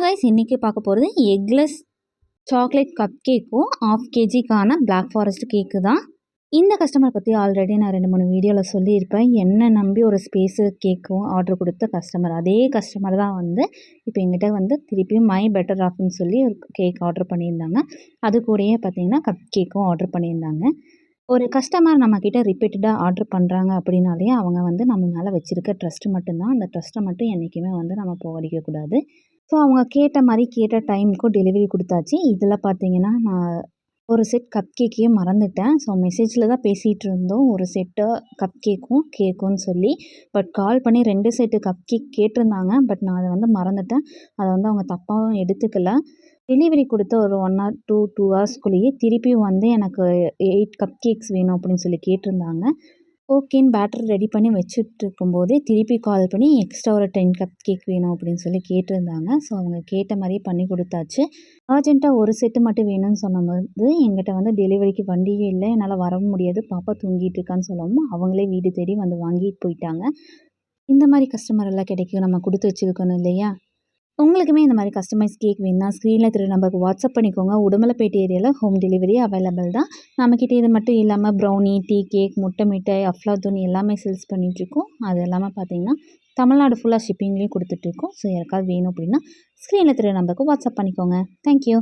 Guys, இன்றைக்கி பார்க்க போகிறது எக்லெஸ் சாக்லேட் கப் கேக்கும் 1/2 kgக்கான பிளாக் ஃபாரஸ்ட் கேக்கு தான். இந்த கஸ்டமர் பற்றி ஆல்ரெடி நான் 2-3 வீடியோவில் சொல்லியிருப்பேன். என்னை நம்பி ஒரு ஸ்பேஸு கேக்கும் ஆர்டர் கொடுத்த கஸ்டமர், அதே கஸ்டமர் தான் இப்போ எங்கிட்ட திருப்பியும் மை பெட்டர் ஆஃப்னு சொல்லி ஒரு கேக் ஆர்டர் பண்ணியிருந்தாங்க. அது கூடயே பார்த்திங்கன்னா கப் கேக்கும் ஆர்டர் பண்ணியிருந்தாங்க. ஒரு கஸ்டமர் நம்மக்கிட்ட ரிப்பீட்டடாக ஆர்டர் பண்ணுறாங்க அப்படின்னாலே அவங்க நம்ம மேலே வச்சுருக்க ட்ரஸ்ட்டு மட்டும்தான். அந்த ட்ரஸ்ட்டை மட்டும் என்றைக்குமே நம்ம போகடிக்கக்கூடாது. ஸோ அவங்க கேட்ட மாதிரி கேட்ட டைமுக்கும் டெலிவரி கொடுத்தாச்சு. இதில் பார்த்தீங்கன்னா நான் ஒரு செட் கப் கேக்கையே மறந்துட்டேன். ஸோ மெசேஜில் தான் பேசிகிட்டு இருந்தோம், ஒரு செட்டு கப் கேக்கும்னு சொல்லி. பட் கால் பண்ணி 2 செட்டு கப் கேக் கேட்டிருந்தாங்க. பட் நான் அதை மறந்துட்டேன். அதை அவங்க தப்பாகவும் எடுத்துக்கல. டெலிவரி கொடுத்த ஒரு 1 or 2 ஹவர்ஸ்குள்ளேயே திருப்பியும் எனக்கு 8 கப் கேக்ஸ் வேணும் அப்படின்னு சொல்லி கேட்டிருந்தாங்க. ஓகேன்னு பேட்டர் ரெடி பண்ணி வச்சுட்டு இருக்கும்போதே திருப்பி கால் பண்ணி எக்ஸ்ட்ரா ஒரு 10 கப் கேக் வேணும் அப்படின்னு சொல்லி கேட்டிருந்தாங்க. ஸோ அவங்க கேட்ட மாதிரியே பண்ணி கொடுத்தாச்சு. அர்ஜென்ட்டாக ஒரு செட்டு மட்டும் வேணும்னு சொன்னபோது எங்கிட்ட டெலிவரிக்கு வண்டியே இல்லை, என்னால் வரவும் முடியாது, பாப்பா தூங்கிட்டு இருக்கான்னு சொல்லவும் அவங்களே வீடு தேடி வாங்கிட்டு போயிட்டாங்க. இந்த மாதிரி கஸ்டமர் எல்லாம் கிடைக்கும், நம்ம கொடுத்து வச்சுருக்கணும் இல்லையா? உங்களுக்குமே இந்த மாதிரி கஸ்டமைஸ் கேக் வேணும்னா ஸ்க்ரீனில் திரு நம்பருக்கு வாட்ஸ்அப் பண்ணிக்கோங்க. உடுமலைப்பேட்டை ஏரியாவில் ஹோம் டெலிவரி அவைலபிள் தான். நம்மக்கிட்ட இது மட்டும் இல்லாமல் ப்ரௌனி, டீ கேக், முட்டை மிட்டாய், அஃப்லாத்தூன் எல்லாமே சேல்ஸ் பண்ணிகிட்ருக்கோம். அது எல்லாமே பார்த்திங்கன்னா தமிழ்நாடு ஃபுல்லாக ஷிப்பிங்லேயும் கொடுத்துட்ருக்கோம். ஸோ யாருக்காவது வேணும் அப்படின்னா ஸ்க்ரீனில் திரு நம்பருக்கு வாட்ஸ்அப் பண்ணிக்கோங்க. தேங்க்யூ.